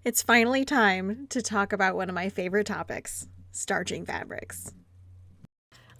It's finally time to talk about one of my favorite topics, starching fabrics.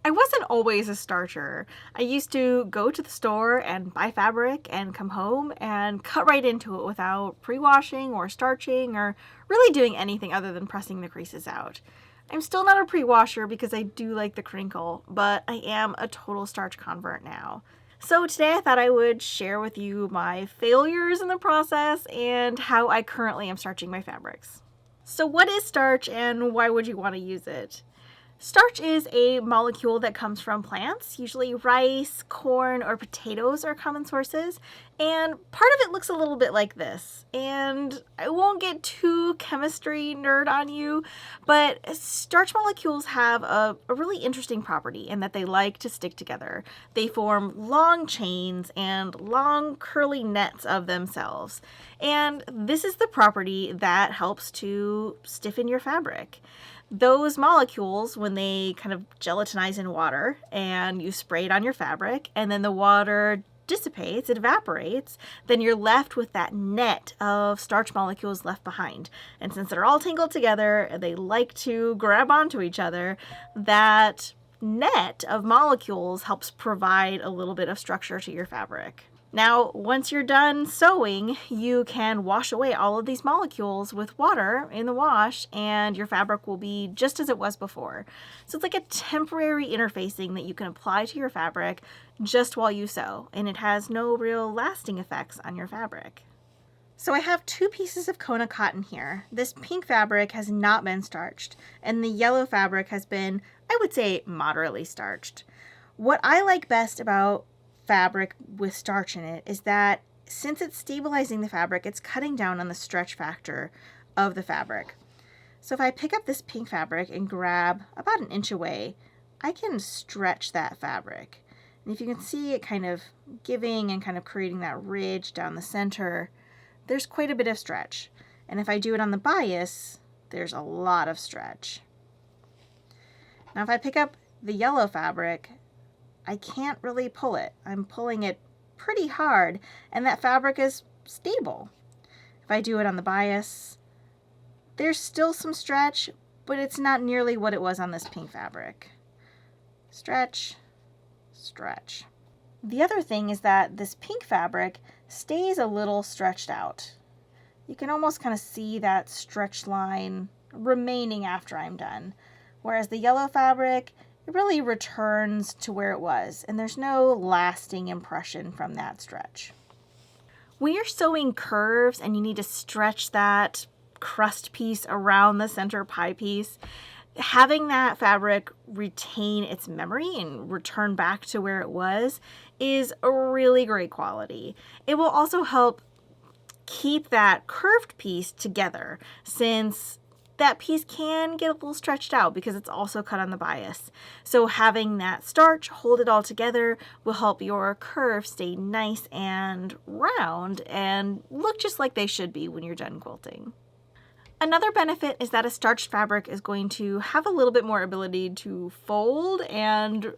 I wasn't always a starcher. I used to go to the store and buy fabric and come home and cut right into it without pre-washing or starching or really doing anything other than pressing the creases out. I'm still not a pre-washer because I do like the crinkle, but I am a total starch convert now. So today I thought I would share with you my failures in the process and how I currently am starching my fabrics. So what is starch and why would you want to use it? Starch is a molecule that comes from plants. Usually rice, corn, or potatoes are common sources. And part of it looks a little bit like this. And I won't get too chemistry nerd on you, but starch molecules have a really interesting property in that they like to stick together. They form long chains and long curly nets of themselves. And this is the property that helps to stiffen your fabric. Those molecules, when they kind of gelatinize in water and you spray it on your fabric and then the water dissipates, it evaporates, then you're left with that net of starch molecules left behind. And since they're all tangled together and they like to grab onto each other, that net of molecules helps provide a little bit of structure to your fabric. Now, once you're done sewing, you can wash away all of these molecules with water in the wash, and your fabric will be just as it was before. So it's like a temporary interfacing that you can apply to your fabric just while you sew, and it has no real lasting effects on your fabric. So I have two pieces of Kona cotton here. This pink fabric has not been starched, and the yellow fabric has been, I would say, moderately starched. What I like best about fabric with starch in it is that since it's stabilizing the fabric, it's cutting down on the stretch factor of the fabric. So if I pick up this pink fabric and grab about an inch away, I can stretch that fabric. And if you can see it kind of giving and kind of creating that ridge down the center, there's quite a bit of stretch. And if I do it on the bias, there's a lot of stretch. Now if I pick up the yellow fabric, I can't really pull it. I'm pulling it pretty hard, and that fabric is stable. If I do it on the bias, there's still some stretch, but it's not nearly what it was on this pink fabric. Stretch, stretch. The other thing is that this pink fabric stays a little stretched out. You can almost kind of see that stretch line remaining after I'm done. Whereas the yellow fabric, it really returns to where it was, and there's no lasting impression from that stretch. When you're sewing curves and you need to stretch that crust piece around the center pie piece, having that fabric retain its memory and return back to where it was is a really great quality. It will also help keep that curved piece together, since that piece can get a little stretched out because it's also cut on the bias. So having that starch hold it all together will help your curve stay nice and round and look just like they should be when you're done quilting. Another benefit is that a starched fabric is going to have a little bit more ability to fold and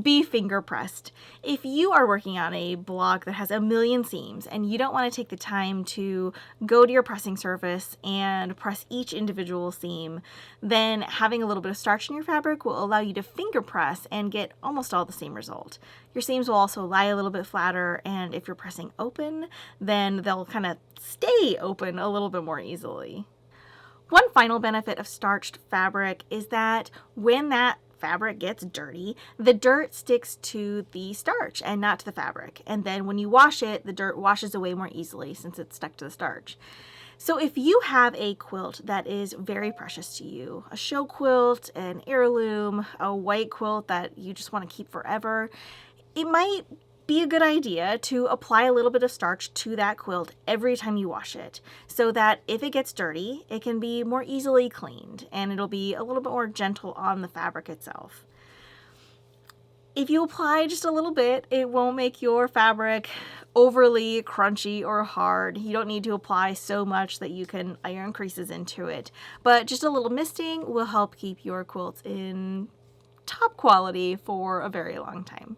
be finger pressed. If you are working on a block that has a million seams and you don't want to take the time to go to your pressing surface and press each individual seam, then having a little bit of starch in your fabric will allow you to finger press and get almost all the same result. Your seams will also lie a little bit flatter, and if you're pressing open, then they'll kind of stay open a little bit more easily. One final benefit of starched fabric is that when that fabric gets dirty, the dirt sticks to the starch and not to the fabric. And then when you wash it, the dirt washes away more easily since it's stuck to the starch. So if you have a quilt that is very precious to you, a show quilt, an heirloom, a white quilt that you just want to keep forever, it might be a good idea to apply a little bit of starch to that quilt every time you wash it, so that if it gets dirty, it can be more easily cleaned and it'll be a little bit more gentle on the fabric itself. If you apply just a little bit, it won't make your fabric overly crunchy or hard. You don't need to apply so much that you can iron creases into it, but just a little misting will help keep your quilts in top quality for a very long time.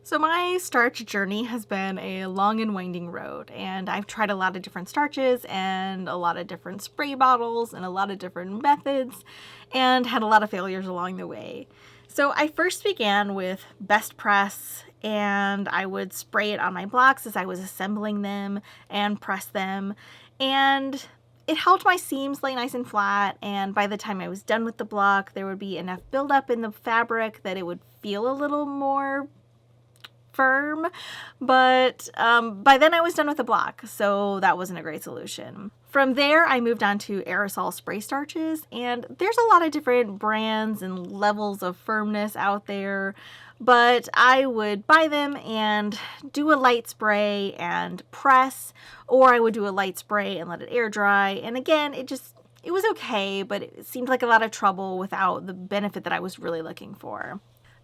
So my starch journey has been a long and winding road, and I've tried a lot of different starches and a lot of different spray bottles and a lot of different methods, and had a lot of failures along the way. So I first began with Best Press, and I would spray it on my blocks as I was assembling them and press them, and it helped my seams lay nice and flat, and by the time I was done with the block, there would be enough buildup in the fabric that it would feel a little more firm, but by then I was done with the block, so that wasn't a great solution. From there, I moved on to aerosol spray starches, and there's a lot of different brands and levels of firmness out there, but I would buy them and do a light spray and press, or I would do a light spray and let it air dry, and again, it was okay, but it seemed like a lot of trouble without the benefit that I was really looking for.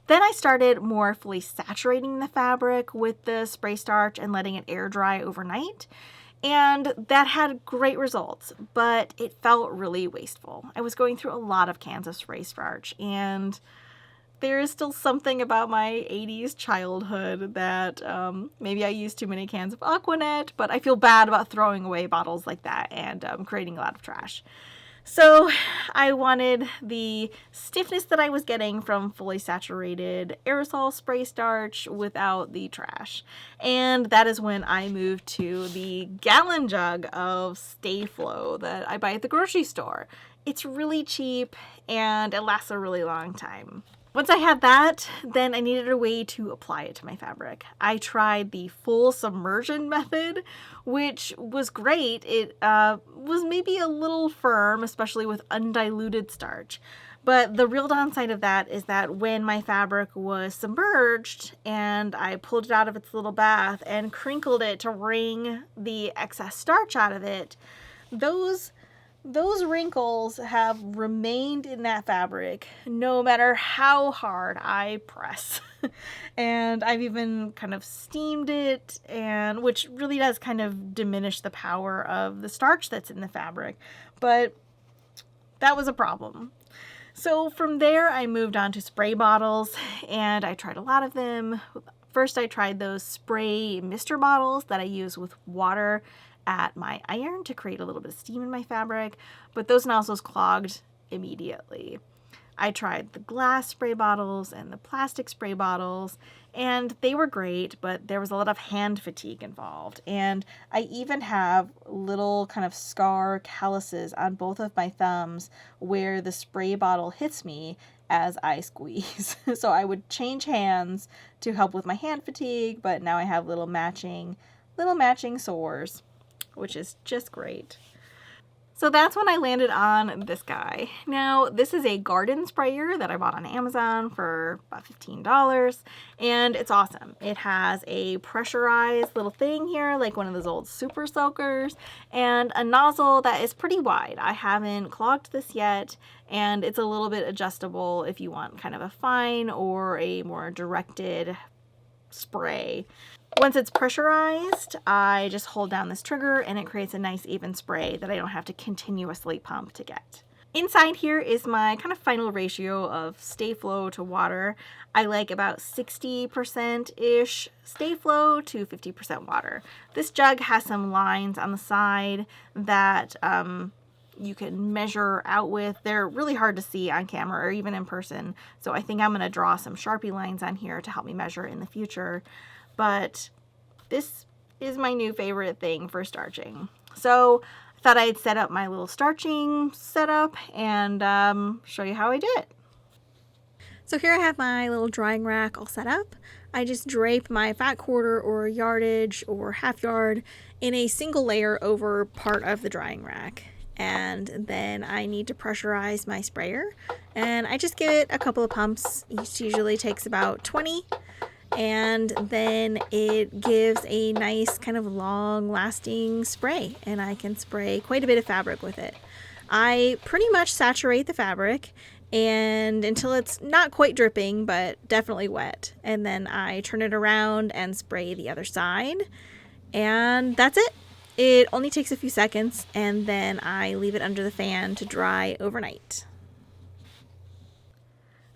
Then I started more fully saturating the fabric with the spray starch and letting it air dry overnight. And that had great results, but it felt really wasteful. I was going through a lot of cans of spray starch, and there is still something about my 80s childhood that maybe I used too many cans of Aquanet, but I feel bad about throwing away bottles like that and creating a lot of trash. So I wanted the stiffness that I was getting from fully saturated aerosol spray starch without the trash. And that is when I moved to the gallon jug of Stay Flow that I buy at the grocery store. It's really cheap and it lasts a really long time. Once I had that, then I needed a way to apply it to my fabric. I tried the full submersion method, which was great. It was maybe a little firm, especially with undiluted starch. But the real downside of that is that when my fabric was submerged and I pulled it out of its little bath and crinkled it to wring the excess starch out of it, those wrinkles have remained in that fabric no matter how hard I press. And I've even kind of steamed it, and which really does kind of diminish the power of the starch that's in the fabric. But that was a problem. So from there, I moved on to spray bottles, and I tried a lot of them. First, I tried those spray mister bottles that I use with water at my iron to create a little bit of steam in my fabric, but those nozzles clogged immediately. I tried the glass spray bottles and the plastic spray bottles, and they were great, but there was a lot of hand fatigue involved. And I even have little kind of scar calluses on both of my thumbs where the spray bottle hits me as I squeeze. So I would change hands to help with my hand fatigue, but now I have little matching sores, which is just great. So that's when I landed on this guy. Now, this is a garden sprayer that I bought on Amazon for about $15, and it's awesome. It has a pressurized little thing here, like one of those old super soakers, and a nozzle that is pretty wide. I haven't clogged this yet, and it's a little bit adjustable if you want kind of a fine or a more directed spray. Once it's pressurized, I just hold down this trigger and it creates a nice even spray that I don't have to continuously pump to get. Inside here is my kind of final ratio of Stay Flow to water. I like about 60%-ish Stay Flow to 50% water. This jug has some lines on the side that you can measure out with. They're really hard to see on camera or even in person, so I think I'm going to draw some Sharpie lines on here to help me measure in the future. But this is my new favorite thing for starching. So I thought I'd set up my little starching setup and show you how I do it. So here I have my little drying rack all set up. I just drape my fat quarter or yardage or half yard in a single layer over part of the drying rack. And then I need to pressurize my sprayer. And I just give it a couple of pumps. Each usually takes about 20. And then it gives a nice kind of long lasting spray, and I can spray quite a bit of fabric with it. I pretty much saturate the fabric and until it's not quite dripping but definitely wet, and then I turn it around and spray the other side, and that's it. It only takes a few seconds, and then I leave it under the fan to dry overnight.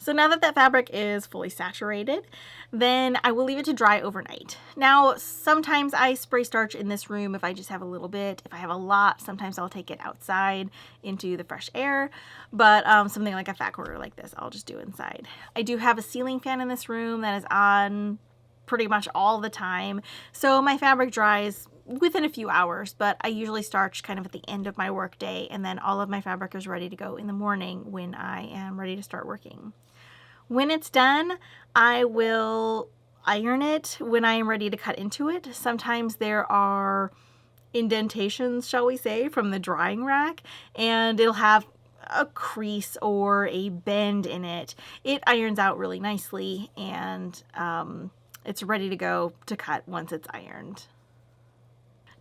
So now that that fabric is fully saturated, then I will leave it to dry overnight. Now, sometimes I spray starch in this room if I just have a little bit. If I have a lot, sometimes I'll take it outside into the fresh air, but something like a fat quarter like this, I'll just do inside. I do have a ceiling fan in this room that is on pretty much all the time, so my fabric dries within a few hours, but I usually starch kind of at the end of my work day, and then all of my fabric is ready to go in the morning when I am ready to start working. When it's done, I will iron it when I am ready to cut into it. Sometimes there are indentations, shall we say, from the drying rack, and it'll have a crease or a bend in it. It irons out really nicely, and it's ready to go to cut once it's ironed.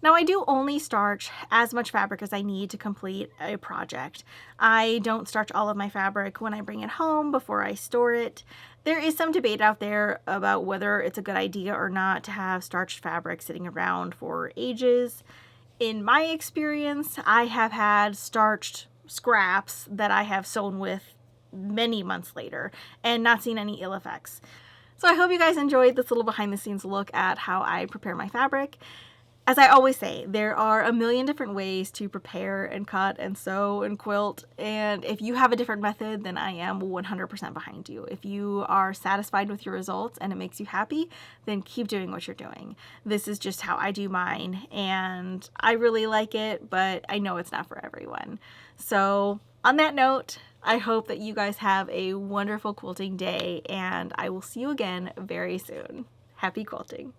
Now, I do only starch as much fabric as I need to complete a project. I don't starch all of my fabric when I bring it home before I store it. There is some debate out there about whether it's a good idea or not to have starched fabric sitting around for ages. In my experience, I have had starched scraps that I have sewn with many months later and not seen any ill effects. So I hope you guys enjoyed this little behind the scenes look at how I prepare my fabric. As I always say, there are a million different ways to prepare and cut and sew and quilt, and if you have a different method, then I am 100% behind you. If you are satisfied with your results and it makes you happy, then keep doing what you're doing. This is just how I do mine, and I really like it, but I know it's not for everyone. So on that note, I hope that you guys have a wonderful quilting day, and I will see you again very soon. Happy quilting!